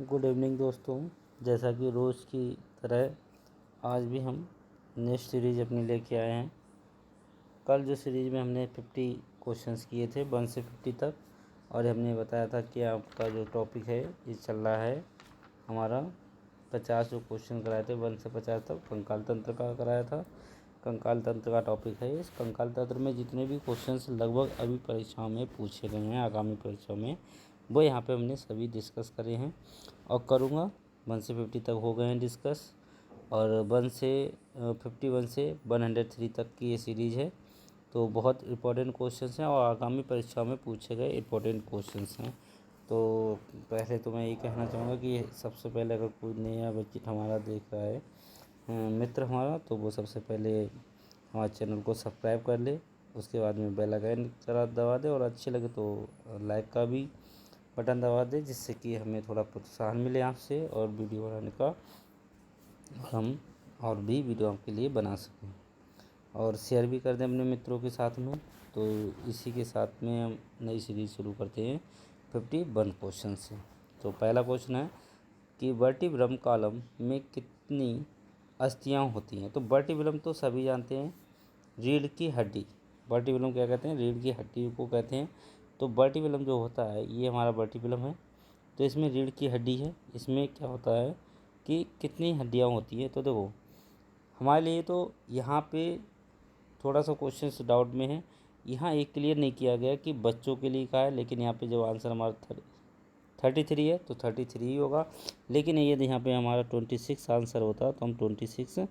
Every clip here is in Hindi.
गुड इवनिंग दोस्तों। जैसा कि रोज़ की तरह आज भी हम नेक्स्ट सीरीज़ अपनी लेके आए हैं। कल जो सीरीज़ में हमने 50 क्वेश्चंस किए थे 1 से 50 तक, और हमने बताया था कि आपका जो टॉपिक है ये चल रहा है हमारा 50 जो क्वेश्चन कराए थे 1 से 50 तक कंकाल तंत्र का कराया था। कंकाल तंत्र का टॉपिक है। इस कंकाल तंत्र में जितने भी क्वेश्चंस लगभग अभी परीक्षाओं में पूछे गए हैं, आगामी परीक्षाओं में, वो यहाँ पे हमने सभी डिस्कस करे हैं और करूँगा। 1 से 50 तक हो गए हैं डिस्कस, और 1 से 51 से 103 तक की ये सीरीज़ है। तो बहुत इम्पोर्टेंट क्वेश्चंस हैं और आगामी परीक्षाओं में पूछे गए इम्पोर्टेंट क्वेश्चंस हैं। तो पहले तो मैं ये कहना चाहूँगा कि सबसे पहले अगर कोई नया बच्ची हमारा देख रहा है मित्र हमारा, तो वो सबसे पहले हमारे चैनल को सब्सक्राइब कर ले। उसके बाद में बेल आइकन जरा दबा दे, और अच्छे लगे तो लाइक का भी बटन दबा दे, जिससे कि हमें थोड़ा प्रोत्साहन मिले आपसे और वीडियो बनाने का, हम और भी वीडियो आपके लिए बना सकें। और शेयर भी कर दें अपने मित्रों के साथ में। तो इसी के साथ में हम नई सीरीज़ शुरू करते हैं 51 क्वेश्चन से। तो पहला क्वेश्चन है कि वर्टिब्रम कॉलम में कितनी अस्थियाँ होती हैं। तो वर्टिब्रम तो सभी जानते हैं, रीढ़ की हड्डी। वर्टिब्रम क्या कहते हैं? रीढ़ की हड्डी को कहते हैं। तो वर्टिब्रम जो होता है ये हमारा वर्टिब्रम है। तो इसमें रीढ़ की हड्डी है। इसमें क्या होता है कि कितनी हड्डियाँ होती हैं। तो देखो हमारे लिए तो यहाँ पे थोड़ा सा क्वेश्चन डाउट में है। यहाँ एक क्लियर नहीं किया गया कि बच्चों के लिए क्या है, लेकिन यहाँ पे जब आंसर हमारा 33 है तो 33 ही होगा। लेकिन यदि यहाँ पे हमारा 26 आंसर होता तो हम 26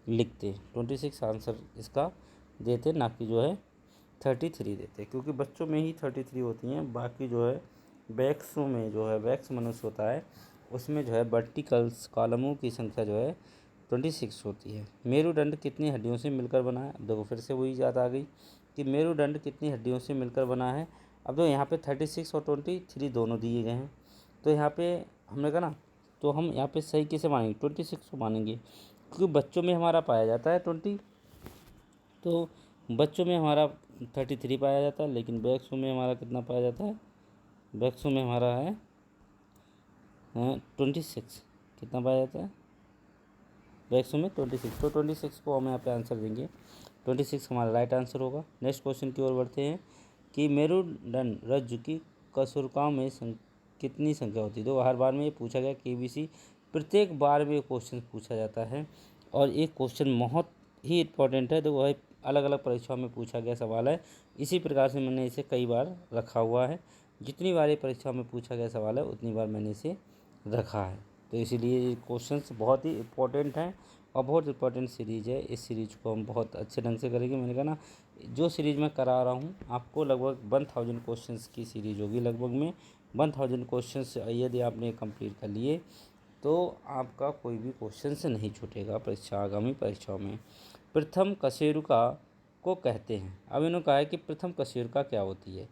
लिखते, 26 आंसर इसका देते, ना कि जो है 33 देते, क्योंकि बच्चों में ही 33 होती हैं। बाकी जो है वैक्सों में जो है वैक्स मनुष्य होता है उसमें जो है वर्टिकल्स कॉलमों की संख्या जो है 26 होती है। मेरुदंड कितनी हड्डियों से मिलकर बना है? देखो फिर से वही याद आ गई कि मेरुदंड कितनी हड्डियों से मिलकर बना है। अब तो यहाँ पे 36 और 23 दोनों दिए गए हैं। तो यहाँ पे हमने कहा ना, तो हम यहाँ पे सही कैसे मानेंगे? 26 को मानेंगे, क्योंकि बच्चों में हमारा पाया जाता है 20। तो बच्चों में हमारा 33 पाया जाता है, लेकिन वैक्सों में हमारा कितना पाया जाता है? वैक्सों में हमारा है 26। कितना पाया जाता है वैक्सों में? 26। तो 26 को हम यहाँ पे आंसर देंगे। 26 हमारा राइट आंसर होगा। नेक्स्ट क्वेश्चन की ओर बढ़ते हैं कि मेरुदंड रज्जु की कशेरुकाओं में कितनी संख्या होती है। तो हर बार में ये पूछा गया KBC, प्रत्येक बार में क्वेश्चन पूछा जाता है, और एक क्वेश्चन बहुत ही इम्पोर्टेंट है। तो वह अलग अलग परीक्षाओं में पूछा गया सवाल है। इसी प्रकार से मैंने इसे कई बार रखा हुआ है। जितनी बार ये परीक्षा में पूछा गया सवाल है उतनी बार मैंने इसे रखा है। तो इसीलिए ये क्वेश्चंस बहुत ही इम्पोर्टेंट हैं और बहुत इम्पोर्टेंट सीरीज़ है। इस सीरीज़ को हम बहुत अच्छे ढंग से करेंगे। मैंने कहा ना, जो सीरीज़ मैं करा रहा हूँ आपको लगभग 1000 क्वेश्चंस की सीरीज़ होगी। लगभग में 1000 क्वेश्चंस यदि आपने कंप्लीट कर लिए तो आपका कोई भी क्वेश्चन नहीं छूटेगा परीक्षा, आगामी परीक्षाओं में। प्रथम कशेरुका को कहते हैं। अब इन्होंने कहा है कि प्रथम कशेरुका क्या होती है।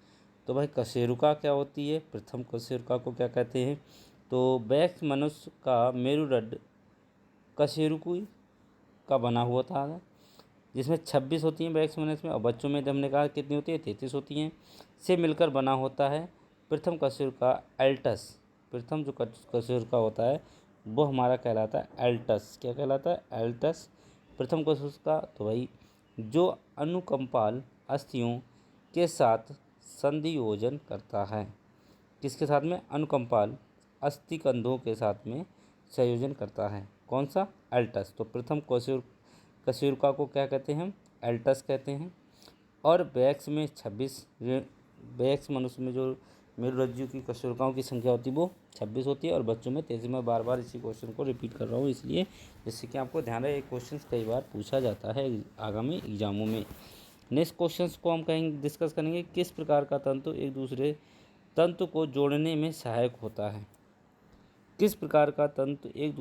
तो भाई कशेरुका क्या होती है, प्रथम कशेरुका को क्या कहते हैं? तो वैक्स मनुष्य का मेरुदंड कशेरुकी का बना हुआ था, जिसमें 26 होती हैं वैक्स मनुष्य में, और बच्चों में हमने कहा कितनी होती है? 33 होती हैं, से मिलकर बना होता है। प्रथम कशेरुका एल्टस, प्रथम जो कशेरुका होता है वो हमारा कहलाता है एल्टस। क्या कहलाता है? एल्टस प्रथम कशेरुका। तो भाई जो अनुकंपाल अस्थियों के साथ संधियोजन करता है, किसके साथ में? अनुकंपाल अस्थि कंधों के साथ में संयोजन करता है। कौन सा? एल्टस। तो प्रथम कशेरुका को क्या कहते हैं? हम एल्टस कहते हैं। और वैक्स में 26, वैक्स मनुष्य में जो मेरुरज्जु की कशेरुकाओं की संख्या होती है वो 26 होती है, और बच्चों में 23। मैं बार बार इसी क्वेश्चन को रिपीट कर रहा हूँ इसलिए, जिससे कि आपको ध्यान रहे, ये क्वेश्चन कई बार पूछा जाता है आगामी एग्जामों में। नेक्स्ट क्वेश्चन को हम कहेंगे, डिस्कस करेंगे, किस प्रकार का तंतु एक दूसरे तंतु को जोड़ने में सहायक होता है। किस प्रकार का तंतु एक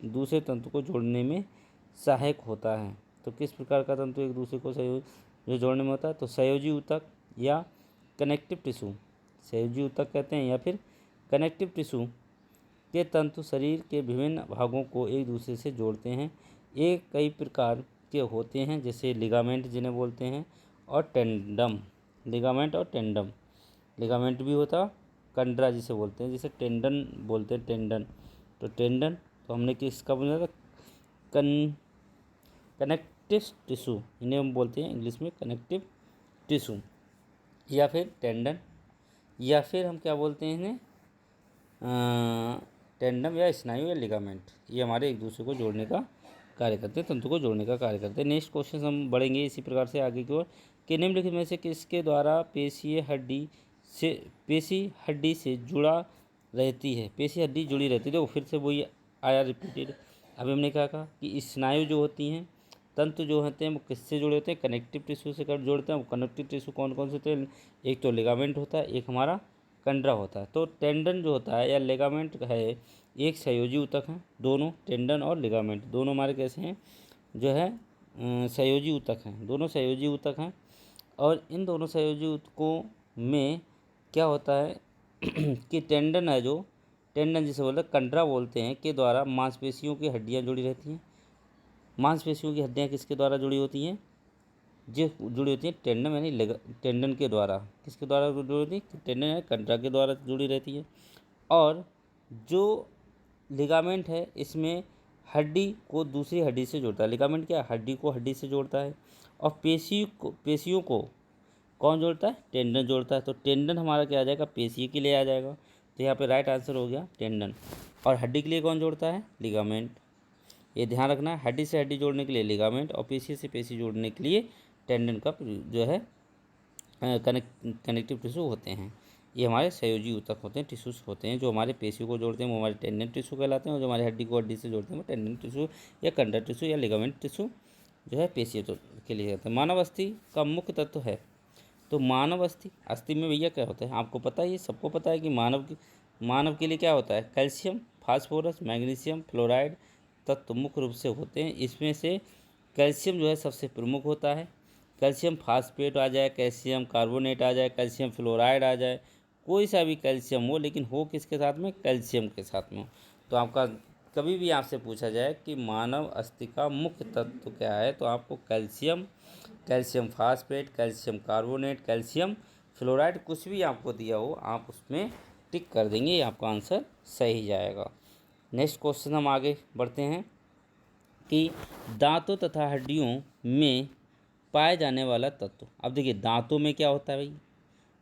दूसरे तंतु को जोड़ने में सहायक होता है। तो किस प्रकार का तंतु एक दूसरे को जो जोड़ने में होता है? तो संयोजी ऊतक या कनेक्टिव टिश्यू, संयोजी ऊतक कहते हैं, या फिर कनेक्टिव टिश्यू के तंतु शरीर के विभिन्न भागों को एक दूसरे से जोड़ते हैं। ये कई प्रकार के होते हैं, जैसे लिगामेंट जिन्हें बोलते हैं, और टेंडम, लिगामेंट और टेंडम। लिगामेंट भी होता, कंडरा जिसे बोलते हैं, जिसे टेंडन बोलते हैं, टेंडन। तो टेंडन तो हमने किसका बोला था, कनेक्टिव टिश्यू, इन्हें हम बोलते हैं इंग्लिश में कनेक्टिव टिश्यू, या फिर टेंडन, या फिर हम क्या बोलते हैं इन्हें, टेंडम या स्नायु या लिगामेंट। ये हमारे एक दूसरे को जोड़ने का कार्य करते हैं, तंतु को जोड़ने का कार्य करते हैं। नेक्स्ट क्वेश्चन हम बढ़ेंगे इसी प्रकार से आगे की ओर कि निम्नलिखित में से किसके द्वारा पेशी हड्डी से जुड़ा रहती है, पेशी हड्डी जुड़ी रहती है। देखो फिर से वही आया रिपीटेड। अभी हमने क्या कहा कि स्नायु जो होती हैं, तंतु जो होते हैं वो किससे जुड़े होते हैं, कनेक्टिव टिश्यू से जोड़ते हैं। वो कनेक्टिव टिश्यू कौन कौन से होते हैं, एक तो लिगामेंट होता है, एक हमारा कंडरा होता है। तो टेंडन जो होता है या लिगामेंट है, एक संयोजी ऊतक है। दोनों टेंडन और लिगामेंट दोनों हमारे कैसे हैं, जो है संयोजी ऊतक हैं, दोनों संयोजी ऊतक हैं। और इन दोनों संयोजी ऊतकों में क्या होता है कि टेंडन है, जो टेंडन जिसे बोलते हैं, कंडरा बोलते हैं, के द्वारा मांसपेशियों की हड्डियाँ जुड़ी रहती हैं। मांसपेशियों की हड्डियाँ किसके द्वारा जुड़ी होती हैं, जो जुड़ी होती है टेंडन यानी टेंडन के द्वारा। किसके द्वारा जुड़ी होती है, टेंडन यानी कंडरा के द्वारा जुड़ी रहती है। और जो लिगामेंट है, इसमें हड्डी को दूसरी हड्डी से जोड़ता है। लिगामेंट क्या, हड्डी को हड्डी से जोड़ता है। और पेशियों को कौन जोड़ता है, टेंडन जोड़ता है। तो टेंडन हमारा क्या आ जाएगा, पेशी के लिए आ जाएगा। तो यहाँ पे राइट आंसर हो गया टेंडन। और हड्डी के लिए कौन जोड़ता है, लिगामेंट। ये ध्यान रखना है, हड्डी से हड्डी जोड़ने के लिए लिगामेंट और पेशी से पेशी जोड़ने के लिए टेंडन का जो है कनेक्टिव टिश्यू होते हैं। ये हमारे संयोजी ऊतक होते हैं, टिश्यूज होते हैं जो हमारे पेशियों को जोड़ते हैं, वो हमारे टेंडन टिश्यू कहलाते हैं। और जो हमारे हड्डी को हड्डी से जोड़ते हैं वो टेंडन टिश्यू या कंडर टिश्यू या लिगामेंट टिश्यू जो है पेशी के लिए होते हैं। मानव अस्थि का मुख्य तत्व है, तो मानव अस्थि में भैया क्या होता है, आपको पता है, ये सबको पता है कि मानव के लिए क्या होता है, कैल्शियम, फास्फोरस, मैग्नीशियम, फ्लोराइड तत्व मुख्य रूप से होते हैं। इसमें से कैल्शियम जो है सबसे प्रमुख होता है। कैल्शियम फास्फेट आ जाए, कैल्शियम कार्बोनेट आ जाए, कैल्शियम फ्लोराइड आ जाए, कोई सा भी कैल्शियम हो, लेकिन हो किसके साथ में, कैल्शियम के साथ में हो। तो आपका कभी भी आपसे पूछा जाए कि मानव अस्थि का मुख्य तत्व क्या है, तो आपको calcium, calcium phosphate, calcium carbonate, calcium fluoride, कुछ भी आपको दिया हो आप उसमें टिक कर देंगे, ये आपका आंसर सही जाएगा। नेक्स्ट क्वेश्चन हम आगे बढ़ते हैं कि दांतों तथा हड्डियों में पाए जाने वाला तत्व। अब देखिए दांतों में क्या होता है भाई,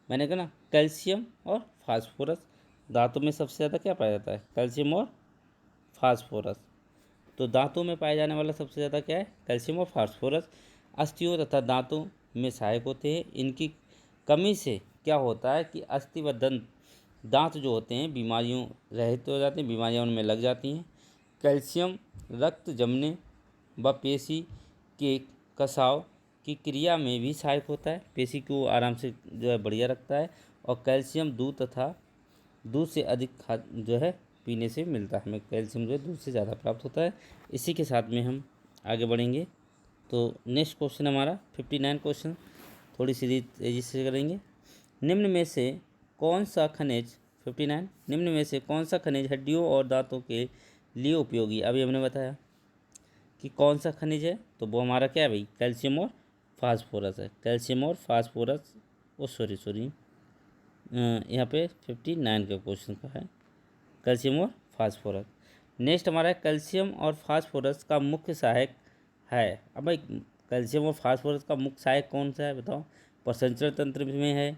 मैंने कहा ना कैल्शियम और फास्फोरस। दांतों में सबसे ज़्यादा क्या पाया जाता है, कैल्शियम और फास्फोरस। तो दांतों में पाए जाने वाला सबसे ज़्यादा क्या है, कैल्शियम और फास्फोरस। अस्थियों तथा दांतों में सहायक होते हैं। इनकी कमी से क्या होता है कि अस्थि व दांत जो होते हैं बीमारियों रहित हो जाते हैं, बीमारियां उनमें लग जाती हैं। कैल्शियम रक्त जमने व पेशी के कसाव की क्रिया में भी सहायक होता है, पेशी को आराम से जो है बढ़िया रखता है। और कैल्शियम दूध तथा दूध से अधिक जो है पीने से मिलता है, हमें कैल्शियम जो है दूध से ज़्यादा प्राप्त होता है। इसी के साथ में हम आगे बढ़ेंगे। तो नेक्स्ट क्वेश्चन हमारा 59 क्वेश्चन, थोड़ी सी तेज़ी से करेंगे। निम्न में से कौन सा खनिज 59 निम्न में से कौन सा खनिज हड्डियों और दांतों के लिए उपयोगी। अभी हमने बताया कि कौन सा खनिज है, तो वो हमारा क्या है भाई, कैल्शियम और फास्फोरस है। कैल्शियम और फास्फोरस, ओ सॉरी यहाँ पे 59 का क्वेश्चन का है, कैल्शियम और फास्फोरस। नेक्स्ट हमारा है कैल्शियम और फास्फोरस का मुख्य सहायक है। अब भाई कैल्शियम और फास्फोरस का मुख्य सहायक कौन सा है बताओ, प्रसंचरण तंत्र में है,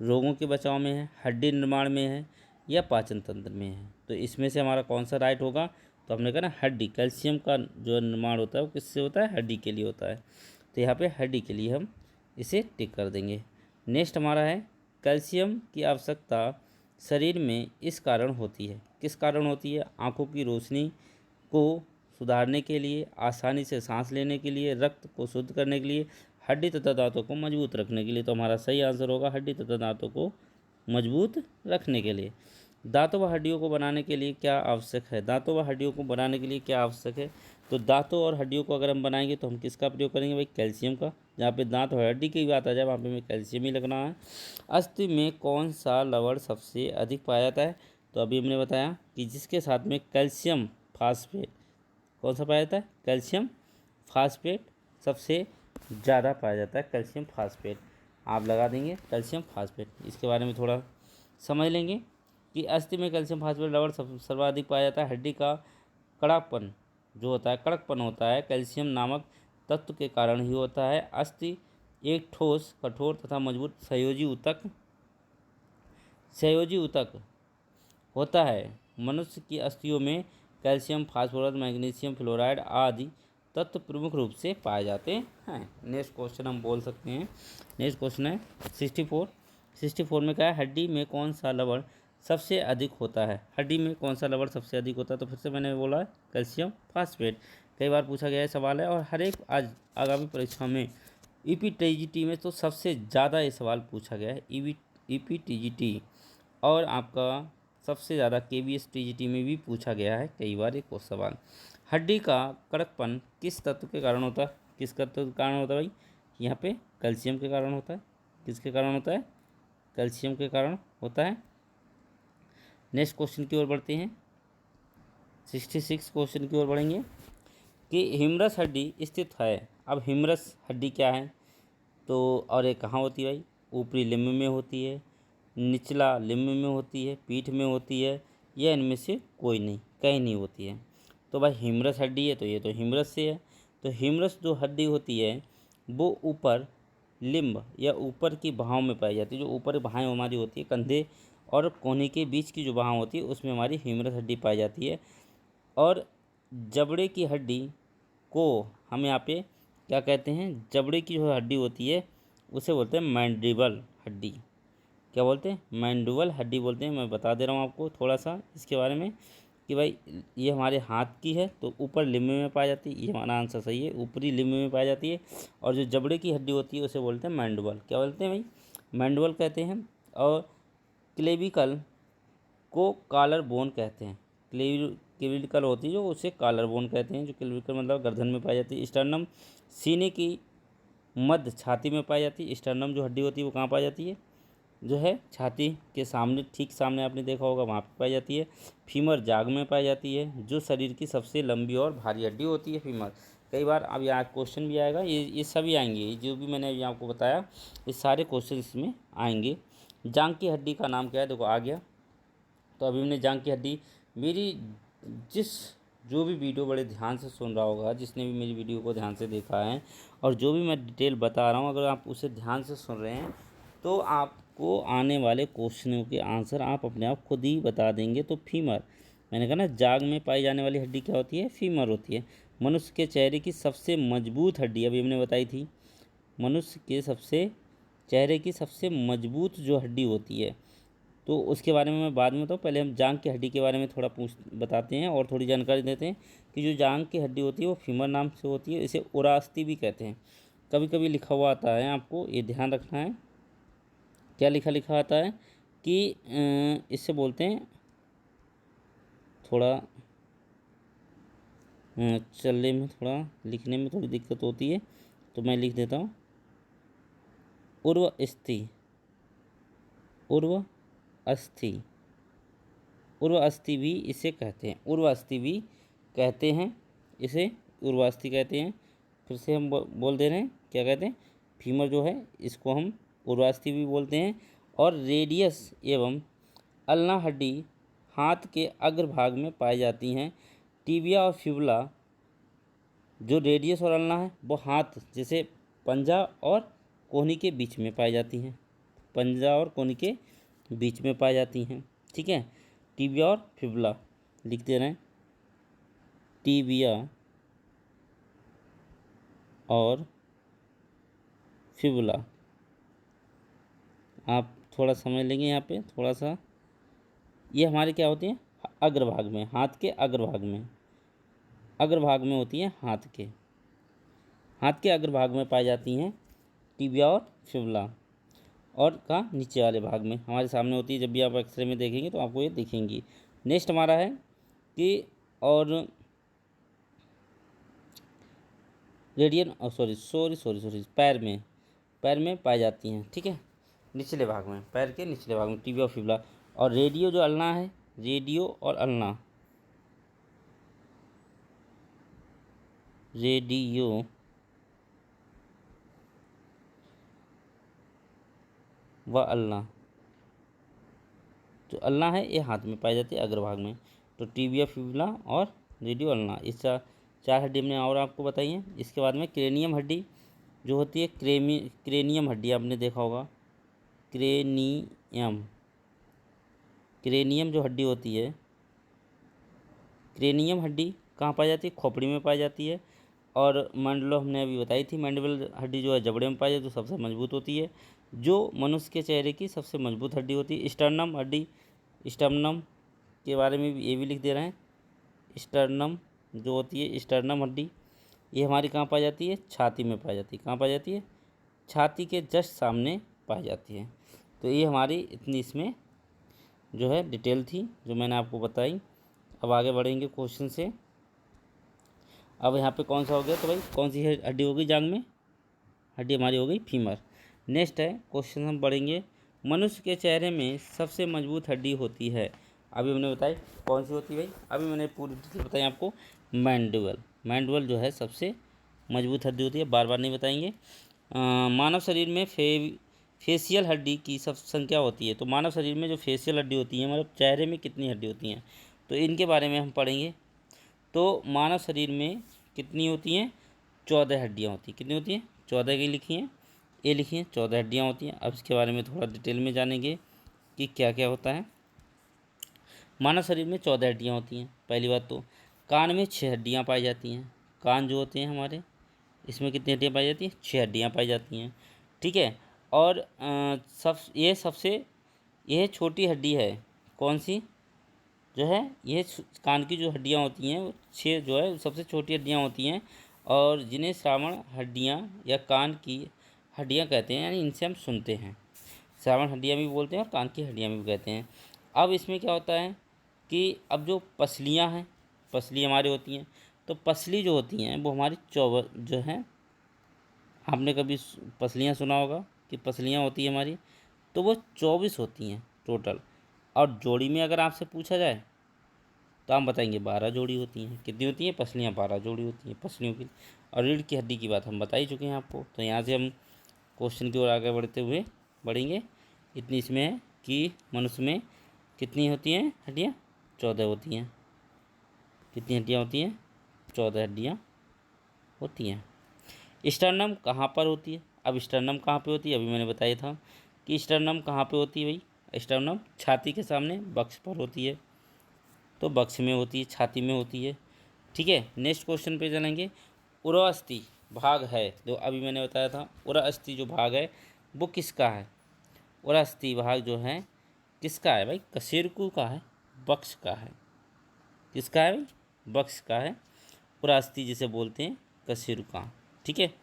रोगों के बचाव में है, हड्डी निर्माण में है, या पाचन तंत्र में है। तो इसमें से हमारा कौन सा राइट होगा, तो हमने कहा ना हड्डी, कैल्शियम का जो निर्माण होता है वो किससे होता है, हड्डी के लिए होता है। तो यहाँ पे हड्डी के लिए हम इसे टिक कर देंगे। नेक्स्ट हमारा है कैल्शियम की आवश्यकता शरीर में इस कारण होती है, किस कारण होती है, आँखों की रोशनी को सुधारने के लिए, आसानी से सांस लेने के लिए, रक्त को शुद्ध करने के लिए, हड्डी तथा दांतों को मजबूत रखने के लिए। तो हमारा सही आंसर होगा हड्डी तथा दांतों को मजबूत रखने के लिए। दांतों व हड्डियों को बनाने के लिए क्या आवश्यक है, दांतों व हड्डियों को बनाने के लिए क्या आवश्यक है, तो दांतों और हड्डियों को अगर हम बनाएंगे तो हम किसका प्रयोग करेंगे भाई, कैल्शियम का। जहाँ पे दांत और हड्डी की बात आ जाए वहाँ पे हमें कैल्शियम ही लगना है। अस्थि में कौन सा लवण सबसे अधिक पाया जाता है, तो अभी हमने बताया कि जिसके साथ में कैल्शियम फास्फेट, कौन सा पाया जाता है, कैल्शियम फास्फेट सबसे ज़्यादा पाया जाता है, कैल्शियम फास्फेट। आप लगा देंगे कैल्शियम फास्फेट, इसके बारे में थोड़ा समझ लेंगे। कि अस्थि में कैल्शियम फास्फेट लवण सर्वाधिक पाया जाता है। हड्डी का कड़ापन जो होता है, कड़कपन होता है, कैल्शियम नामक तत्व के कारण ही होता है। अस्थि एक ठोस, कठोर तथा मजबूत संयोजी ऊतक होता है। मनुष्य की अस्थियों में कैल्शियम, फास्फोरस, मैग्नीशियम, फ्लोराइड आदि तत्व प्रमुख रूप से पाए जाते हैं। नेक्स्ट क्वेश्चन हम बोल सकते हैं। नेक्स्ट क्वेश्चन है 64 में क्या है, हड्डी में कौन सा लवण सबसे अधिक होता है। हड्डी में कौन सा लवण सबसे अधिक होता है, तो फिर से मैंने बोला कैल्शियम फास्फेट। कई बार पूछा गया है सवाल है, और हर एक आज आगामी परीक्षा में ईपीटीजीटी में तो सबसे ज़्यादा ये सवाल पूछा गया है, ईपीटीजीटी, और आपका सबसे ज़्यादा केवीएस टीजीटी में भी पूछा गया है कई बार एक और सवाल। हड्डी का कड़कपन किस तत्व के कारण होता है, किस तत्व के कारण होता है भाई, यहाँ पे कैल्शियम के कारण होता है। किसके कारण होता है, कैल्शियम के कारण होता है। नेक्स्ट क्वेश्चन की ओर बढ़ते हैं, 66 क्वेश्चन की ओर बढ़ेंगे कि हिमरस हड्डी स्थित है। अब हिमरस हड्डी क्या है, तो और ये कहाँ होती है भाई, ऊपरी लिम्ब में होती है, निचला लिम्ब में होती है, पीठ में होती है, या इनमें से कोई नहीं, कहीं नहीं होती है। तो भाई हिमरस हड्डी है तो ये तो हिमरस से है। तो हिमरस जो हड्डी होती है वो ऊपर लिम्ब या ऊपर की बाहों में पाई जाती है। जो ऊपर बाहें हमारी होती है, कंधे और कोहनी के बीच की जो बाह होती है उसमें हमारी हिमरस हड्डी पाई जाती है। और जबड़े की हड्डी को हम यहाँ पे क्या कहते हैं, जबड़े की जो हड्डी होती है उसे बोलते हैं मैंडिबल हड्डी। क्या बोलते हैं, मैंडिबल हड्डी बोलते हैं। मैं बता दे रहा हूँ आपको थोड़ा सा इसके बारे में कि भाई ये हमारे हाथ की है तो ऊपर लिम्ब में पाई जाती है, ये हमारा आंसर सही है, ऊपरी लिम्ब में पाई जाती है। और जो जबड़े की हड्डी होती है उसे बोलते हैं मैंडिबल। क्या बोलते हैं भाई, मैंडिबल कहते हैं। और क्लेविकल को कॉलर बोन कहते हैं। क्लेविकल होती है जो उसे कॉलर बोन कहते हैं, जो क्लेविकल मतलब गर्दन में पाई जाती है। स्टर्नम सीने की मध्य छाती में पाई जाती है। स्टर्नम जो हड्डी होती है वो कहाँ पाई जाती है, जो है छाती के सामने, ठीक सामने आपने देखा होगा वहाँ पे पाई जाती है। फीमर जाग में पाई जाती है, जो शरीर की सबसे लंबी और भारी हड्डी होती है फीमर। कई बार अब यहाँ क्वेश्चन भी आएगा, ये सभी आएंगे, जो भी मैंने अभी आपको बताया ये सारे क्वेश्चन इसमें आएंगे। जांग की हड्डी का नाम क्या है, देखो आ गया। तो अभी हमने जांग की हड्डी, मेरी जो भी वीडियो बड़े ध्यान से सुन रहा होगा, जिसने भी मेरी वीडियो को ध्यान से देखा है और जो भी मैं डिटेल बता रहा हूँ, अगर आप उसे ध्यान से सुन रहे हैं तो आपको आने वाले क्वेश्चनों के आंसर आप अपने आप खुद ही बता देंगे। तो फीमर, मैंने कहा ना जाग में पाई जाने वाली हड्डी क्या होती है, फीमर होती है। मनुष्य के चेहरे की सबसे मजबूत हड्डी अभी हमने बताई थी, मनुष्य के चेहरे की सबसे मजबूत जो हड्डी होती है, तो उसके बारे में मैं बाद में बताऊँ, पहले हम जांग की हड्डी के बारे में थोड़ा बताते हैं और थोड़ी जानकारी देते हैं कि जो जांग की हड्डी होती है वो फीमर नाम से होती है। इसे उरास्ती भी कहते हैं। कभी कभी लिखा हुआ आता है, आपको ये ध्यान रखना है, क्या लिखा आता है कि इससे बोलते हैं, थोड़ा चलने में थोड़ा लिखने में थोड़ी दिक्कत होती है तो मैं लिख देता हूँ, उर्वअस्थि, उर्वअस्थि भी इसे कहते हैं, उर्वअस्थि भी कहते हैं, इसे उर्वअस्थि कहते हैं। फिर से हम बोल दे रहे हैं, क्या कहते हैं, फीमर जो है इसको हम उर्वअस्थि भी बोलते हैं। और रेडियस एवं अल्ना हड्डी हाथ के अग्रभाग में पाई जाती हैं। टिबिया और फिबुला, जो रेडियस और अल्ना है वो हाथ जैसे पंजा और कोहनी के बीच में पाई जाती हैं, पंजा और कोहनी के बीच में पाई जाती हैं। ठीक है, टिबिया और फिबुला लिख दे रहे हैं, टिबिया और फिबुला। आप थोड़ा समझ लेंगे यहाँ पे थोड़ा सा, ये हमारे क्या होती हैं, अग्रभाग में, हाथ के अग्रभाग में होती हैं, हाथ के अग्रभाग में पाई जाती हैं टिबिया और फिबुला। और का नीचे वाले भाग में हमारे सामने होती है। जब भी आप एक्सरे में देखेंगे तो आपको ये दिखेंगी। नेक्स्ट हमारा है कि और रेडियन सॉरी पैर में पाई जाती हैं। ठीक है, निचले भाग में, पैर के निचले भाग में टिबिया और फिबुला। और रेडियो जो अल्ना है, रेडियो और अल्ना, रेडियो व अल्ना, जो अल्ना है ये हाथ में पाई जाती है अग्रभाग में। तो टिबिया, फिबुला और रेडियो अल्ना, इस चार हड्डी हमने और आपको बताई हैं। इसके बाद में क्रेनियम हड्डी जो होती है, क्रेनियम हड्डी आपने देखा होगा, क्रेनियम जो हड्डी होती है, क्रेनियम हड्डी कहाँ पाई जाती है? खोपड़ी में पाई जाती है। और मंडलो हमने अभी बताई थी, मैंडिबल हड्डी जो है जबड़े में पाई जाती है, जो सबसे मजबूत होती है, जो मनुष्य के चेहरे की सबसे मजबूत हड्डी होती है। स्टर्नम हड्डी, स्टर्नम के बारे में भी ये भी लिख दे रहे हैं। स्टर्नम जो होती है, स्टर्नम हड्डी ये हमारी कहाँ पाई जाती है? छाती में पाई जाती है। कहाँ पाई जाती है? छाती के जस्ट सामने पाई जाती है। तो ये हमारी इतनी इसमें जो है डिटेल थी जो मैंने आपको बताई। अब आगे बढ़ेंगे क्वेश्चन से। अब यहाँ पे कौन सा हो गया? तो भाई कौन सी हड्डी हो गई जांघ में? हड्डी हमारी हो गई फीमर। नेक्स्ट है क्वेश्चन, हम बढ़ेंगे, मनुष्य के चेहरे में सबसे मजबूत हड्डी होती है। अभी हमने बताई कौन सी होती है भाई, अभी मैंने पूरी डिटेल बताई आपको। मैंडिबल, मैंडिबल जो है सबसे मजबूत हड्डी होती है, बार बार नहीं बताएंगे। मानव शरीर में फेशियल हड्डी की सब संख्या होती है। तो मानव शरीर में जो फेशियल हड्डी होती है, मतलब चेहरे में कितनी हड्डी होती हैं, तो इनके बारे में हम पढ़ेंगे। तो मानव शरीर में कितनी होती हैं? 14 हड्डियाँ होती हैं। कितनी होती हैं? 14 की लिखी हैं, ये लिखी हैं 14 हड्डियाँ होती हैं। अब इसके बारे में थोड़ा डिटेल में जानेंगे कि क्या क्या होता है। मानव शरीर में 14 हड्डियाँ होती हैं। पहली बात तो कान में 6 हड्डियाँ पाई जाती हैं। कान जो होते हैं हमारे, इसमें कितनी हड्डियाँ पाई जाती हैं? 6 हड्डियाँ पाई जाती हैं, ठीक है। और यह छोटी हड्डी है, कौन सी? जो है ये कान की जो हड्डियाँ होती हैं वो 6 जो है सबसे छोटी हड्डियाँ होती हैं, और जिन्हें श्रावण हड्डियाँ या कान की हड्डियाँ कहते हैं, यानी इनसे हम सुनते हैं। श्रावण हड्डियाँ भी बोलते हैं और कान की हड्डियाँ भी कहते हैं। अब इसमें क्या होता है कि अब जो पसलियाँ हैं, पसली हमारी होती हैं, तो पसली जो होती हैं वो हमारी 24 जो है, आपने कभी पसलियाँ सुना होगा कि पसलियाँ होती है हमारी, तो वो 24 होती हैं टोटल। और जोड़ी में अगर आपसे पूछा जाए तो हम बताएंगे 12 जोड़ी होती हैं। कितनी होती हैं? पसलियाँ 12 जोड़ी होती हैं पसलियों की। और रीढ़ की हड्डी की बात हम बता ही चुके हैं आपको। तो यहाँ से हम क्वेश्चन की ओर आगे बढ़ेंगे। इतनी इसमें है कि मनुष्य में कितनी होती हैं हड्डियाँ? 14 होती हैं। कितनी हड्डियाँ होती हैं? 14 हड्डियाँ होती हैं। स्टर्नम कहाँ पर होती है? अब स्टर्नम कहाँ पे होती है? अभी मैंने बताया था कि स्टर्नम कहाँ पे होती है भाई। स्टर्नम छाती के सामने बक्ष पर होती है। तो बक्ष में होती है, छाती में होती है, ठीक है। नेक्स्ट क्वेश्चन पे चलेंगे। उरअस्थि भाग है, जो अभी मैंने बताया था, उरअस्थि जो भाग है वो किसका है? उरअस्थि भाग जो है किसका है भाई? कशेरुकी का है, बक्ष का है। किसका है भाई? बक्ष का है। उरअस्थि जिसे बोलते हैं कशेरुका, ठीक है।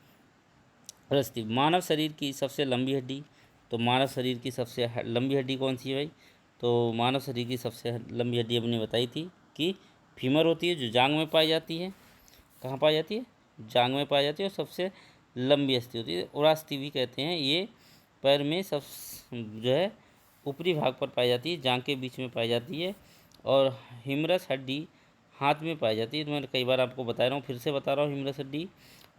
उरअस्थि मानव शरीर की सबसे लंबी हड्डी। तो मानव शरीर की सबसे लंबी हड्डी कौन सी है भाई? तो मानव शरीर की सबसे लंबी हड्डी हमने बताई थी कि फीमर होती है, जो जांघ में पाई जाती है। कहाँ पाई जाती है? जांघ में पाई जाती है, और सबसे लंबी अस्थि होती है। उरास्थि भी कहते हैं। ये पैर में सब जो है ऊपरी भाग पर पाई जाती है, जांघ के बीच में पाई जाती है। और हिमरस हड्डी हाथ में पाई जाती है। तो मैं कई बार आपको बता रहा हूँ, फिर से बता रहा हूँ, हिमरस हड्डी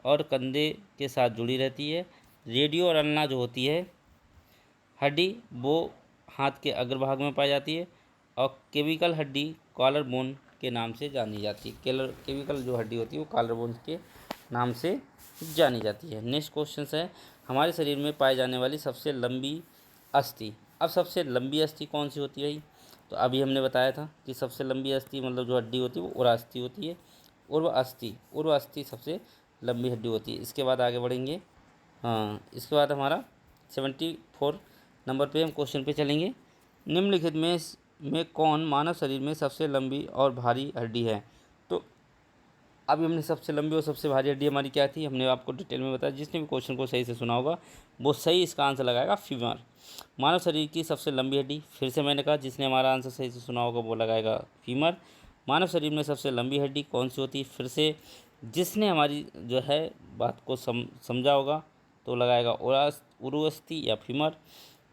और कंधे के साथ जुड़ी रहती है। रेडियो और अल्ना जो होती है हड्डी, वो हाथ के अग्रभाग में पाई जाती है। और केविकल हड्डी कॉलर बोन के नाम से जानी जाती है। केविकल जो हड्डी होती है वो कॉलर बोन के नाम से जानी जाती है। नेक्स्ट क्वेश्चन है, हमारे शरीर में पाई जाने वाली सबसे लंबी अस्थि। अब सबसे लंबी अस्थि कौन सी होती है? तो अभी हमने बताया था कि सबसे लंबी अस्थि मतलब जो हड्डी होती है वो उरास्थि होती है। उर्व अस्थि सबसे लंबी हड्डी होती है। इसके बाद आगे बढ़ेंगे। हाँ, इसके बाद हमारा 74 नंबर पे हम क्वेश्चन पे चलेंगे। निम्नलिखित में कौन मानव शरीर में सबसे लंबी और भारी हड्डी है? तो अभी हमने सबसे लंबी और सबसे भारी हड्डी हमारी क्या थी, हमने आपको डिटेल में बताया। जिसने भी क्वेश्चन को सही से सुना होगा वो सही इसका आंसर लगाएगा फीमर। मानव शरीर की सबसे लंबी हड्डी, फिर से मैंने कहा जिसने हमारा आंसर सही से सुना होगा वो लगाएगा फीमर। मानव शरीर में सबसे लंबी हड्डी कौन सी होती है? फिर से जिसने हमारी जो है बात को समझा होगा तो लगाएगा उरुअस्थि या फीमर।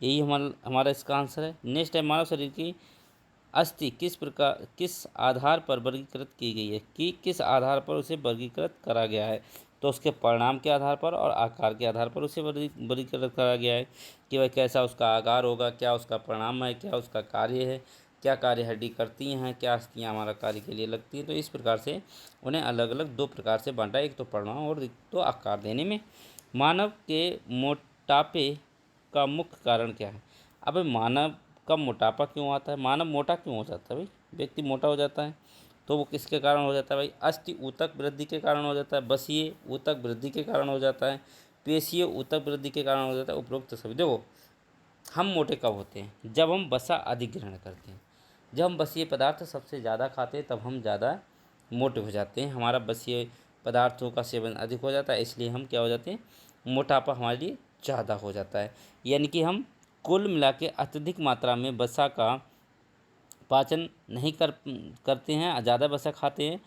यही हमारा इसका आंसर है। नेक्स्ट है, मानव शरीर की अस्थि किस आधार पर वर्गीकृत की गई है, कि किस आधार पर उसे वर्गीकृत करा गया है? तो उसके परिणाम के आधार पर और आकार के आधार पर उसे वर्गीकृत करा गया है कि भाई कैसा उसका आकार होगा, क्या उसका परिणाम है, क्या उसका कार्य है, क्या कार्य हड्डी करती हैं, क्या अस्थियाँ हमारा कार्य के लिए लगती हैं। तो इस प्रकार से उन्हें अलग अलग दो प्रकार से बांटा, एक तो परिणाम और एक तो आकार देने में। मानव के मोटापे का मुख्य कारण क्या है? अब मानव का मोटापा क्यों आता है, मानव मोटा क्यों हो जाता है भाई, व्यक्ति मोटा हो जाता है तो वो किसके कारण हो जाता है भाई? अस्थि ऊतक वृद्धि के कारण हो जाता है, बसीय ऊतक वृद्धि के कारण हो जाता है, पेशीय ऊतक वृद्धि के कारण हो जाता है। उपरोक्त सभी देखो, हम मोटे कब होते हैं? जब हम वसा अधिक ग्रहण करते हैं। जब हम बसीय पदार्थ सबसे ज़्यादा खाते हैं तब हम ज़्यादा मोटे हो जाते हैं, हमारा बसीय पदार्थों का सेवन अधिक हो जाता है, इसलिए हम क्या हो जाते हैं? मोटापा हमारे लिए ज़्यादा हो जाता है। यानी कि हम कुल मिला के अत्यधिक मात्रा में वसा का पाचन नहीं करते हैं, ज़्यादा वसा खाते हैं,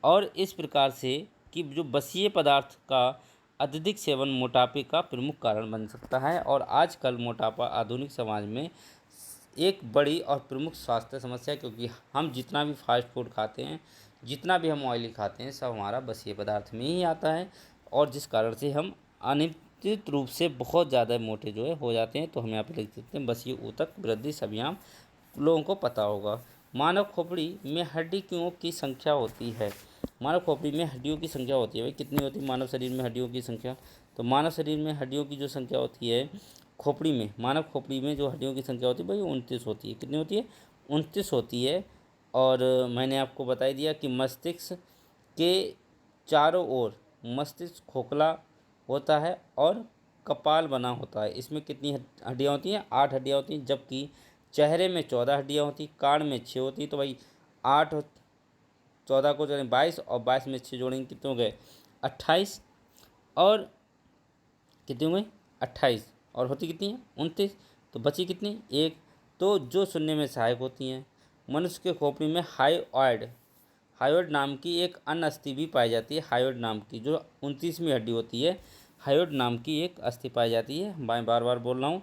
और इस प्रकार से कि जो बसीय पदार्थ का अत्यधिक सेवन मोटापे का प्रमुख कारण बन सकता है। और आजकल मोटापा आधुनिक समाज में एक बड़ी और प्रमुख स्वास्थ्य समस्या है, क्योंकि हम जितना भी फास्ट फूड खाते हैं, जितना भी हम ऑयली खाते हैं, सब हमारा बसीय पदार्थ में ही आता है, और जिस कारण से हम अनियंत्रित रूप से बहुत ज़्यादा मोटे जो है हो जाते हैं। तो हम यहाँ पे लिख सकते हैं बसीय ऊतक वृद्धि, सभी हम लोगों को पता होगा। मानव खोपड़ी में हड्डियों की संख्या होती है। मानव खोपड़ी में हड्डियों की संख्या होती है भाई, कितनी होती है मानव शरीर में हड्डियों की संख्या? तो मानव शरीर में हड्डियों की जो संख्या होती है खोपड़ी में, मानव खोपड़ी में जो हड्डियों की संख्या होती है भाई 29 होती है। कितनी होती है? 29 होती है। और मैंने आपको बता ही दिया कि मस्तिष्क के चारों ओर मस्तिष्क खोखला होता है और कपाल बना होता है। इसमें कितनी हड्डियाँ होती हैं? 8 हड्डियाँ होती हैं। जबकि चेहरे में 14 हड्डियाँ होती, कान में 6 होती। तो भाई 8 14 को जोड़ें 22, और 22 में 6 जोड़ेंगे कितने हो गए? 28। और कितने हुए? 28। और होती कितनी है? 29। तो बची कितनी? 1। तो जो सुनने में सहायक होती हैं। मनुष्य के खोपड़ी में हायोइड नाम की एक अन्य अस्थि भी पाई जाती है। हायोइड नाम की जो 29वीं हड्डी होती है, हायोइड नाम की एक अस्थि पाई जाती है। मैं बार बार बोल रहा हूँ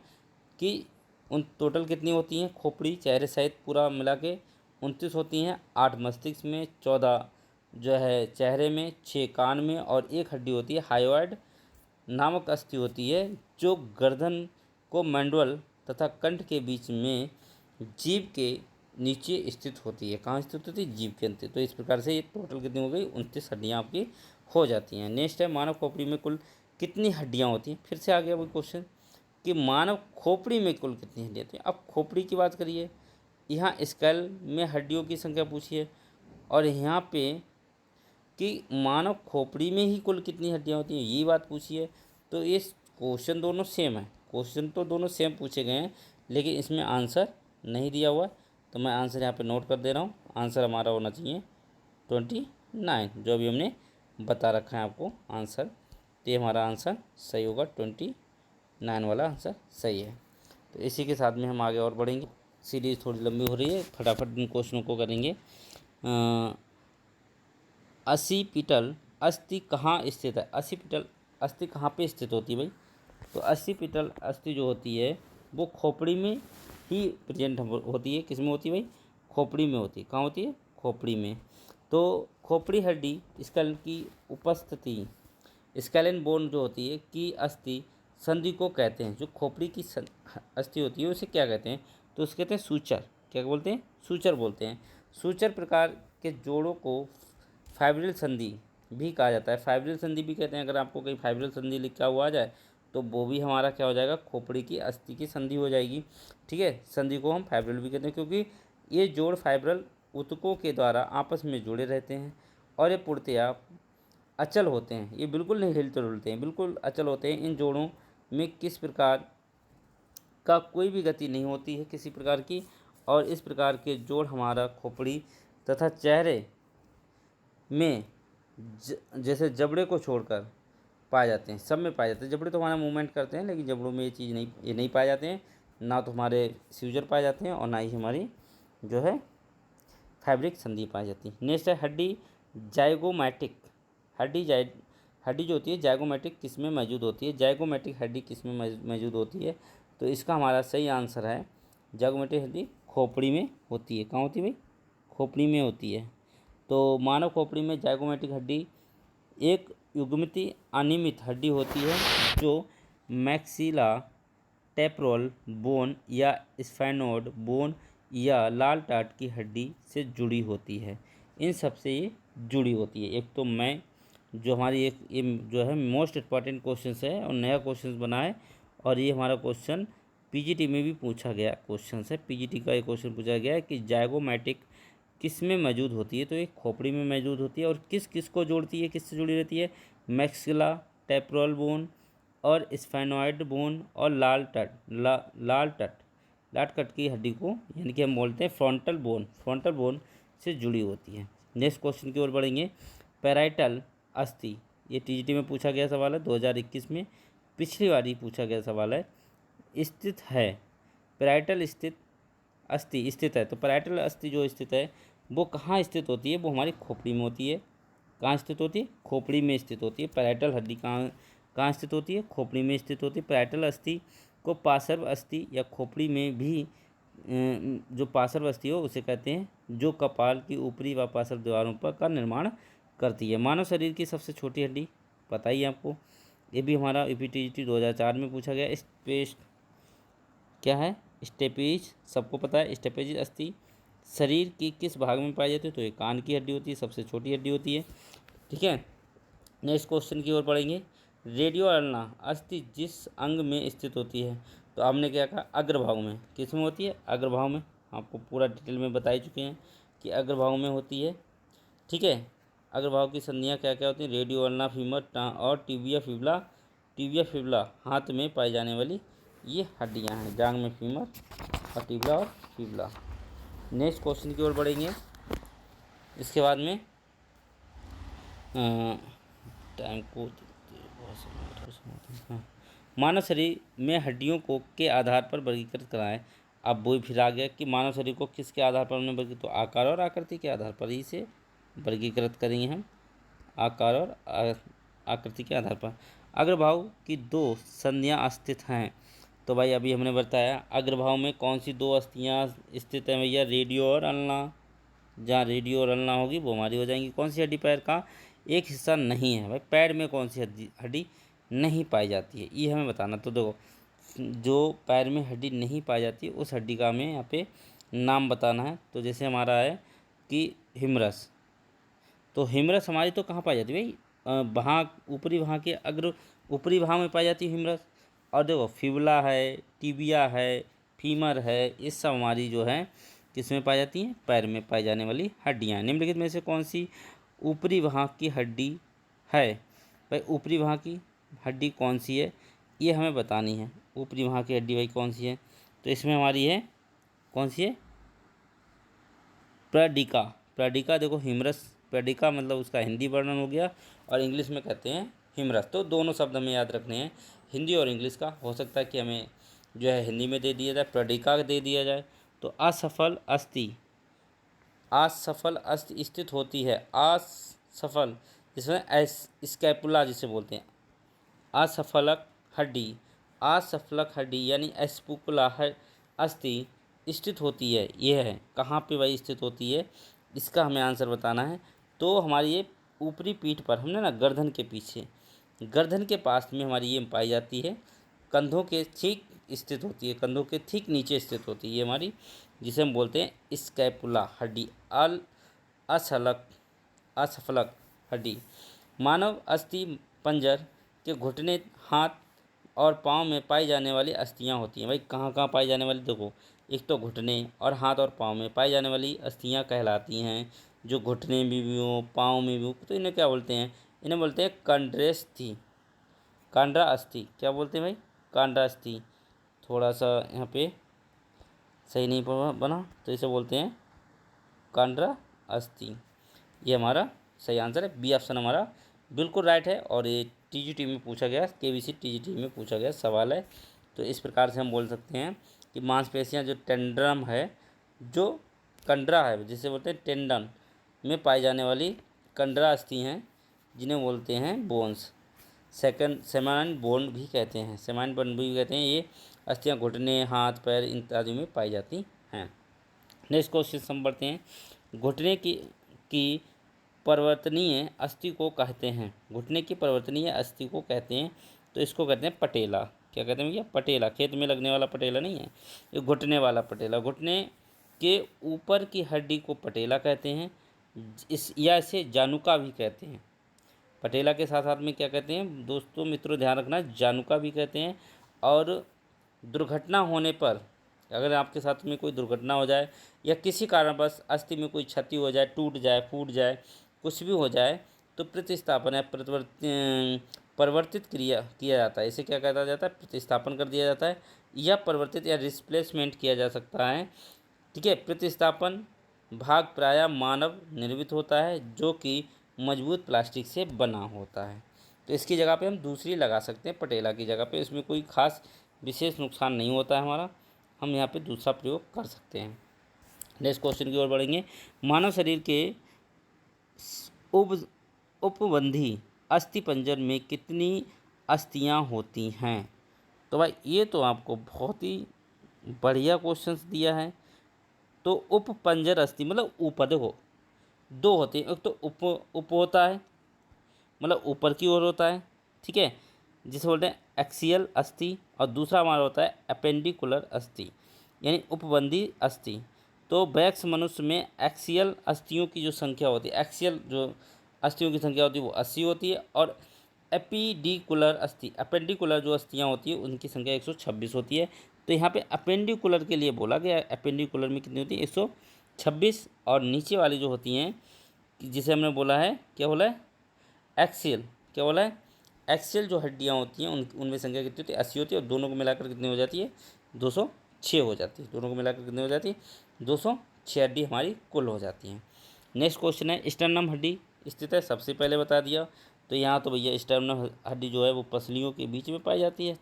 कि उन टोटल कितनी होती हैं? खोपड़ी चेहरे सहित पूरा मिला के 29 होती हैं। 8 मस्तिष्क में, 14 जो है चेहरे में, 6 कान में, और एक हड्डी होती है हायोइड नामक अस्थि होती है, जो गर्दन को मंडल तथा कंठ के बीच में जीभ के नीचे स्थित होती है। कहाँ स्थित होती है? जीभ के अंत। तो इस प्रकार से ये टोटल कितनी हो गई? 29 हड्डियाँ आपकी हो जाती हैं। नेक्स्ट है, मानव खोपड़ी में कुल कितनी हड्डियाँ होती हैं? फिर से आ गया वो क्वेश्चन कि मानव खोपड़ी में कुल कितनी हड्डियाँ होती हैं। अब खोपड़ी की बात करिए, यहाँ स्कैल में हड्डियों की संख्या पूछी है, और यहाँ पे कि मानव खोपड़ी में ही कुल कितनी हड्डियाँ होती हैं ये बात पूछी है। तो ये क्वेश्चन दोनों सेम है, क्वेश्चन तो दोनों सेम पूछे गए हैं, लेकिन इसमें आंसर नहीं दिया हुआ है। तो मैं आंसर यहाँ पे नोट कर दे रहा हूँ। आंसर हमारा होना चाहिए 29, जो भी हमने बता रखा है आपको आंसर। तो ये हमारा आंसर सही होगा, 29 वाला आंसर सही है। तो इसी के साथ में हम आगे और बढ़ेंगे। सीरीज़ थोड़ी लंबी हो रही है, फटाफट इन क्वेश्चनों को करेंगे। असिपिटल अस्थि कहाँ स्थित है? असिपिटल अस्थि कहाँ पे स्थित होती है भाई? तो असिपिटल अस्थि जो होती है वो खोपड़ी में ही प्रेजेंट होती है। किस में होती है भाई? खोपड़ी में होती है। कहाँ होती है? खोपड़ी में। तो खोपड़ी हड्डी स्कैलन की उपस्थिति, स्कैलन बोन जो होती है की अस्थि संधि को कहते हैं। जो खोपड़ी की अस्थि होती है उसे क्या कहते हैं? तो उसे कहते हैं सूचर। क्या बोलते हैं? सूचर बोलते हैं। सूचर प्रकार के जोड़ों को फाइब्रिल संधि भी कहा जाता है। फाइब्रिल संधि भी कहते हैं। अगर आपको कहीं फाइब्रिल संधि लिखा हुआ आ जाए तो वो भी हमारा क्या हो जाएगा? खोपड़ी की अस्थि की संधि हो जाएगी। ठीक है, संधि को हम फाइब्रिल भी कहते हैं, क्योंकि ये जोड़ फाइब्रल ऊतकों के द्वारा आपस में जुड़े रहते हैं, और ये पूर्णतया अचल होते हैं। ये बिल्कुल नहीं हिलते डुलते हैं, बिल्कुल अचल होते हैं। इन जोड़ों में किस प्रकार का कोई भी गति नहीं होती है किसी प्रकार की, और इस प्रकार के जोड़ हमारा खोपड़ी तथा चेहरे में जैसे जबड़े को छोड़कर पाए जाते हैं, सब में पाए जाते हैं। जबड़े तो हमारा मूवमेंट करते हैं, लेकिन जबड़ों में ये नहीं पाए जाते हैं। ना तो हमारे सीजर पाए जाते हैं, और ना ही हमारी जो है फैब्रिक संधि पाई जाती है। नेक्स्ट है हड्डी जाइगोमैटिक। हड्डी जो होती है जाइगोमैटिक किस में मौजूद होती है? जाइगोमैटिक हड्डी किस में मौजूद होती है? तो इसका हमारा सही आंसर है जाइगोमैटिक हड्डी खोपड़ी में होती है। कहाँ होती है भाई? खोपड़ी में होती है। तो मानव खोपड़ी में जाइगोमैटिक हड्डी एक युग्मित अनियमित हड्डी होती है जो मैक्सिला टेम्पोरल बोन या स्फेनोइड बोन या लाल टाट की हड्डी से जुड़ी होती है। इन सब से ये जुड़ी होती है। एक तो मैं जो हमारी एक ये जो है मोस्ट इम्पॉर्टेंट क्वेश्चन है और नया क्वेश्चन बना है, और ये हमारा क्वेश्चन पीजीटी में भी पूछा गया क्वेश्चन है। पीजीटी का एक क्वेश्चन पूछा गया है कि जाइगोमैटिक किस में मौजूद होती है, तो एक खोपड़ी में मौजूद होती है, और किस किस को जोड़ती है, किससे जुड़ी रहती है, मैक्सिला टेम्पोरल बोन और स्फेनोइड बोन और लाल कट की हड्डी को यानी कि हम बोलते हैं फ्रंटल बोन से जुड़ी होती है। नेक्स्ट क्वेश्चन की ओर बढ़ेंगे। पैराइटल अस्थि, ये टीजीटी में पूछा गया सवाल है 2021 में, पिछली बार ही पूछा गया सवाल है। स्थित है, पैराइटल अस्थि स्थित है, तो पैराइटल अस्थि जो स्थित है वो कहाँ स्थित होती है, वो हमारी खोपड़ी में होती है। कहाँ स्थित होती है, खोपड़ी में स्थित होती है। पैराइटल हड्डी कहाँ स्थित होती है, खोपड़ी में स्थित होती है। पैराइटल अस्थि को पार्श्व अस्थि या खोपड़ी में भी जो पार्श्व अस्थि हो उसे कहते हैं, जो कपाल की ऊपरी व पार्श्व दीवारों पर का निर्माण करती है। मानव शरीर की सबसे छोटी हड्डी पता ही है आपको, ये भी हमारा यूपीटीजीटी 2004 में पूछा गया। स्पेस क्या है, स्टेपेज सबको पता है। स्टेपेज अस्थि शरीर की किस भाग में पाई जाती है, तो ये कान की हड्डी होती है, सबसे छोटी हड्डी होती है। ठीक है, नेक्स्ट क्वेश्चन की ओर पढ़ेंगे। रेडियो अल्ना अस्थि जिस अंग में स्थित होती है, तो हमने क्या कहा, अग्रभाग में। किस में होती है, अग्रभाग में। आपको पूरा डिटेल में बता ही चुके हैं कि अग्रभाग में होती है। ठीक है, अग्रभाग की संधियाँ क्या क्या होती हैं, रेडियो अल्ना फीमर और टिबिया फिबुला हाथ में पाई जाने वाली ये हड्डियाँ हैं, जांघ में फीमर और टिबिया और फिबुला। नेक्स्ट क्वेश्चन की ओर बढ़ेंगे। इसके बाद में टाइम को मानव शरीर में हड्डियों को के आधार पर वर्गीकृत कराएं। अब वो फिर आ गया कि मानव शरीर को किसके आधार पर हमने वर्गीकृत, तो आकार और आकृति के आधार पर ही इसे वर्गीकृत करेंगे हम, आकार और आकृति के आधार पर। अग्रभाग की दो संधियाँ स्थित हैं, तो भाई अभी हमने बताया अग्रभाग में कौन सी दो अस्थियाँ स्थित हैं भैया, रेडियो और अल्ना। जहाँ रेडियो और अल्ना होगी वो हमारी हो जाएंगी। कौन सी हड्डी पैर का एक हिस्सा नहीं है, भाई पैर में कौन सी हड्डी नहीं पाई जाती है, ये हमें बताना। तो देखो, जो पैर में हड्डी नहीं पाई जाती उस हड्डी का हमें यहाँ पे नाम बताना है। तो जैसे हमारा है कि हिमरस, तो हिमरस हमारी तो कहाँ पाई जाती है भाई, वहाँ ऊपरी वहाँ के ऊपरी भाग में पाई जाती है हिमरस। और देखो फिबुला है, टिबिया है, फीमर है, ये सब हमारी जो है किस में पाई जाती हैं, पैर में पाई जाने वाली हड्डियाँ। निम्नलिखित में से कौन सी ऊपरी भाग की हड्डी है, भाई ऊपरी भाग की हड्डी कौन सी है ये हमें बतानी है। ऊपरी भाग की हड्डी भाई कौन सी है, तो इसमें हमारी है कौन सी है, प्रेडिका। देखो हिमरस, प्रेडिका मतलब उसका हिंदी वर्णन हो गया और इंग्लिश में कहते हैं हिमरस। तो दोनों शब्द हमें याद रखने हैं, हिंदी और इंग्लिश का। हो सकता है कि हमें जो है हिंदी में दे दिया जाए, प्रेडिका दे दिया जाए। तो असफल अस्थि स्थित होती है, असफल जिसमें स्कैपुला जिसे बोलते हैं, असफलक हड्डी यानी एस्पुकुला अस्थि स्थित होती है। यह है कहाँ पे भाई स्थित होती है, इसका हमें आंसर बताना है। तो हमारी ये ऊपरी पीठ पर, हमने ना गर्दन के पीछे, गर्दन के पास में हमारी ये पाई जाती है, कंधों के ठीक स्थित होती है, कंधों के ठीक नीचे स्थित होती है ये हमारी, जिसे हम बोलते हैं स्कैपुला हड्डी, असफलक हड्डी। मानव अस्थि पंजर के घुटने, हाथ और पाँव में पाई जाने वाली अस्थियाँ होती हैं। भाई कहाँ कहाँ पाई जाने वाली, देखो एक तो घुटने और हाथ और पाँव में पाई जाने वाली अस्थियाँ कहलाती हैं। जो घुटने में भी हो, पाँव में भी हो, तो इन्हें क्या बोलते हैं, इन्हें बोलते हैं कांड्रा अस्थि। क्या बोलते हैं भाई, कांड्रा अस्थि। थोड़ा सा यहाँ पे सही नहीं बना, तो इसे बोलते हैं कांड्रा अस्थि। ये हमारा सही आंसर है, बी ऑप्शन हमारा बिल्कुल राइट है। और ये टीजीटी में पूछा गया, केबीसी टीजीटी में पूछा गया सवाल है। तो इस प्रकार से हम बोल सकते हैं कि मांसपेशियां जो टेंड्रम है, जो कंडरा है जिसे बोलते हैं टेंडन में पाई जाने वाली कंडरा अस्थि हैं, जिन्हें बोलते हैं बोन्स। सेमाइन बोन भी कहते हैं, सेमाइन बोन भी कहते हैं। ये अस्थियाँ घुटने, हाथ, पैर इत्यादि में पाई जाती हैं। नेक्स्ट क्वेश्चन हम बढ़ते हैं। घुटने की परिवर्तनीय अस्थि को कहते हैं? घुटने की परिवर्तनीय अस्थि को कहते हैं, तो इसको कहते हैं पटेला। क्या कहते हैं भैया? पटेला। खेत में लगने वाला पटेला नहीं है, ये घुटने वाला पटेला। घुटने के ऊपर की हड्डी को पटेला कहते हैं, इस या इसे जानुका भी कहते हैं। पटेला के साथ साथ में क्या कहते हैं दोस्तों, मित्रों ध्यान रखना, जानुका भी कहते हैं। और दुर्घटना होने पर, अगर आपके साथ में कोई दुर्घटना हो जाए या किसी कारणवश अस्थि में कोई क्षति हो जाए, टूट जाए, फूट जाए, कुछ भी हो जाए, तो प्रतिस्थापन या परिवर्तित किया जाता है। इसे क्या कहता जाता है? प्रतिस्थापन कर दिया जाता है, या परिवर्तित या रिप्लेसमेंट किया जा सकता है। ठीक है। प्रतिस्थापन भाग प्रायः मानव निर्मित होता है, जो कि मजबूत प्लास्टिक से बना होता है। तो इसकी जगह पे हम दूसरी लगा सकते हैं, पटेला की जगह पे। इसमें कोई खास विशेष नुकसान नहीं होता है हमारा, हम यहाँ पे दूसरा प्रयोग कर सकते हैं। नेक्स्ट क्वेश्चन की ओर बढ़ेंगे। मानव शरीर के उपबंधी अस्थिपंजर में कितनी अस्थियाँ होती हैं? तो भाई ये तो आपको बहुत ही बढ़िया क्वेश्चन दिया है। तो उपपंजर अस्थि मतलब ऊपर, देखो दो होते हैं, एक तो उप होता है मतलब ऊपर की ओर होता है, ठीक है, जिसे बोलते हैं एक्सियल अस्थि, और दूसरा हमारा होता है अपेंडिकुलर अस्थि यानी उपबंधी अस्थि। तो वयस्क मनुष्य में एक्सियल अस्थियों की जो संख्या होती है, एक्सियल जो अस्थियों की संख्या होती है वो 80 होती है, और एपिडिकुलर अस्थि, अपेंडिकुलर जो अस्थियाँ होती है उनकी संख्या 126 होती है। तो यहाँ पे अपेंडिकुलर के लिए बोला गया है, अपेंडिकुलर में कितनी होती है? 126। और नीचे वाली जो होती हैं, जिसे हमने बोला है, क्या बोला है? एक्सियल। क्या बोला है? एक्सियल जो हड्डियाँ होती हैं उनमें संख्या कितनी होती है? 80 होती है, और दोनों को मिलाकर कितनी हो जाती है? 206 हो जाती है। दोनों को मिलाकर कितनी हो जाती है? 206 हड्डी हमारी कुल हो जाती हैं। नेक्स्ट क्वेश्चन है, स्टर्नम हड्डी स्थित है, सबसे पहले बता दिया। तो यहाँ तो भैया स्टर्नम हड्डी जो है वो पसलियों के बीच में पाई जाती है,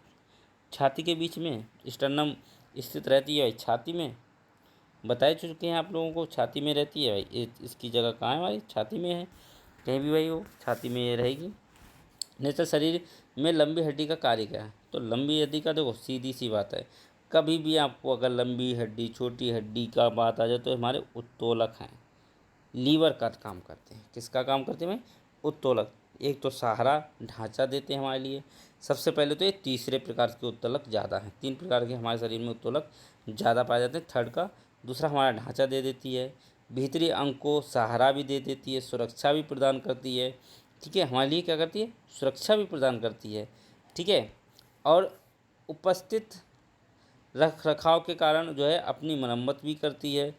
छाती के बीच में स्टर्नम स्थित रहती है भाई, छाती में। बता चुके हैं आप लोगों को, छाती में रहती है भाई। इसकी जगह कहाँ है भाई? छाती में है, कहीं भी भाई वो छाती में ये रहेगी। नेक्स्ट, शरीर में लंबी हड्डी का कार्य क्या है? तो लंबी हड्डी का देखो सीधी सी बात है, कभी भी आपको अगर लंबी हड्डी छोटी हड्डी का बात आ जाए तो हमारे उत्तोलक हैं, लीवर का काम करते हैं। किसका काम करते हैं भाई? उत्तोलक। एक तो सहारा ढांचा देते हैं हमारे लिए। सबसे पहले तो ये तीसरे प्रकार के उत्तोलक ज़्यादा हैं, 3 प्रकार के हमारे शरीर में उत्तोलक ज़्यादा पाए जाते हैं। थर्ड का दूसरा हमारा ढांचा दे देती है, भीतरी अंग को सहारा भी दे देती है, सुरक्षा भी प्रदान करती है। ठीक है, हमारे लिए क्या करती है? सुरक्षा भी प्रदान करती है। ठीक है, और उपस्थित रख रखाव के कारण जो है अपनी मरम्मत भी करती है,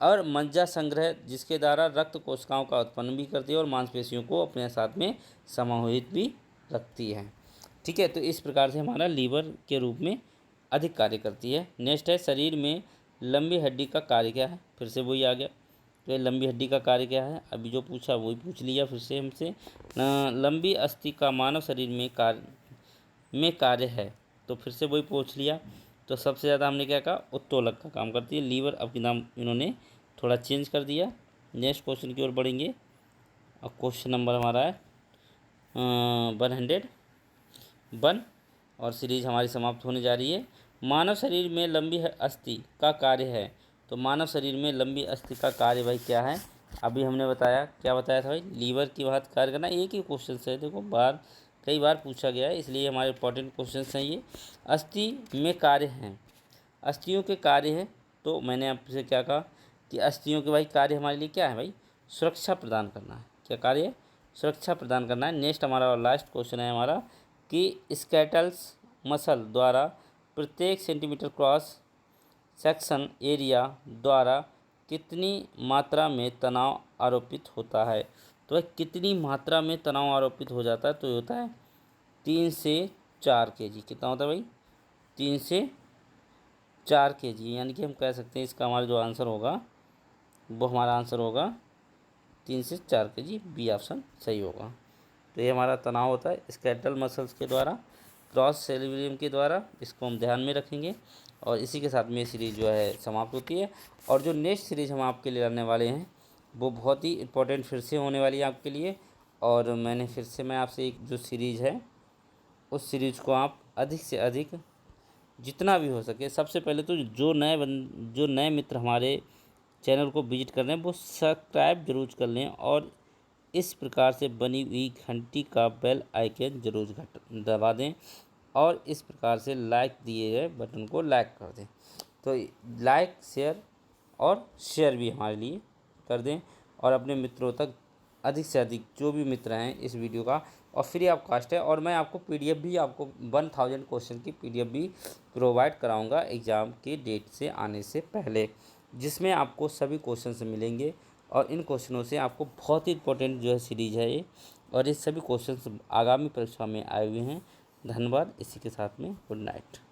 और मज्जा संग्रह जिसके द्वारा रक्त कोशिकाओं का उत्पन्न भी करती है, और मांसपेशियों को अपने साथ में समाहित भी रखती है। ठीक है, तो इस प्रकार से हमारा लीवर के रूप में अधिक कार्य करती है। नेक्स्ट है, शरीर में लंबी हड्डी का कार्य क्या है? फिर से वही आ गया। तो ये लंबी हड्डी का कार्य क्या है? अभी जो पूछा वही पूछ लिया फिर से हमसे। लंबी अस्थि का मानव शरीर में कार्य है, तो फिर से वही पूछ लिया। तो सबसे ज़्यादा हमने क्या कहा? उत्तोलक का काम करती है। लीवर अब नाम इन्होंने थोड़ा चेंज कर दिया। नेक्स्ट क्वेश्चन की ओर बढ़ेंगे, और क्वेश्चन नंबर हमारा है 101, और सीरीज हमारी समाप्त होने जा रही है। मानव शरीर में लंबी अस्थि का कार्य है। तो मानव शरीर में लंबी अस्थि का कार्य भाई क्या है? अभी हमने बताया, क्या बताया था भाई? लीवर की बात कार्य करना। एक ही क्वेश्चन है, देखो कई बार पूछा गया है, इसलिए हमारे इंपॉर्टेंट क्वेश्चन हैं ये। अस्थि में कार्य हैं, अस्थियों के कार्य हैं। तो मैंने आपसे क्या कहा कि अस्थियों के भाई कार्य हमारे लिए क्या है भाई? सुरक्षा प्रदान करना है। क्या कार्य है? सुरक्षा प्रदान करना है। नेक्स्ट हमारा लास्ट क्वेश्चन है हमारा कि स्केटल्स मसल द्वारा प्रत्येक सेंटीमीटर क्रॉस सेक्शन एरिया द्वारा कितनी मात्रा में तनाव आरोपित होता है? तो भाई कितनी मात्रा में तनाव आरोपित हो जाता है? तो ये होता है 3 से 4 kg। कितना होता है भाई? 3 से 4 kg, यानी कि हम कह सकते हैं इसका हमारा जो आंसर होगा वो हमारा आंसर होगा 3 से 4 kg। बी ऑप्शन सही होगा। तो ये हमारा तनाव होता है स्केलेटल मसल्स के द्वारा, क्रॉस सेरिब्रम के द्वारा। इसको हम ध्यान में रखेंगे, और इसी के साथ में ये सीरीज़ जो है समाप्त होती है। और जो नेक्स्ट सीरीज़ हम आपके लिए लाने वाले हैं वो बहुत ही इम्पोर्टेंट फिर से होने वाली है आपके लिए। और मैं आपसे एक जो सीरीज़ है उस सीरीज़ को आप अधिक से अधिक जितना भी हो सके, सबसे पहले तो जो नए मित्र हमारे चैनल को विजिट कर रहे हैं वो सब्सक्राइब जरूर कर लें, और इस प्रकार से बनी हुई घंटी का बेल आइकन जरूर दबा दें और इस प्रकार से लाइक दिए गए बटन को लाइक कर दें। तो लाइक शेयर और शेयर भी हमारे लिए कर दें और अपने मित्रों तक अधिक से अधिक जो भी मित्र हैं इस वीडियो का, और फ्री ऑफ कास्ट है। और मैं आपको पीडीएफ भी, आपको 1000 क्वेश्चन की पीडीएफ भी प्रोवाइड कराऊंगा एग्ज़ाम की डेट से आने से पहले, जिसमें आपको सभी क्वेश्चन मिलेंगे और इन क्वेश्चनों से आपको बहुत ही इंपॉर्टेंट जो है सीरीज है ये, और ये सभी क्वेश्चन आगामी परीक्षा में आए हुए हैं। धन्यवाद। इसी के साथ में गुड नाइट।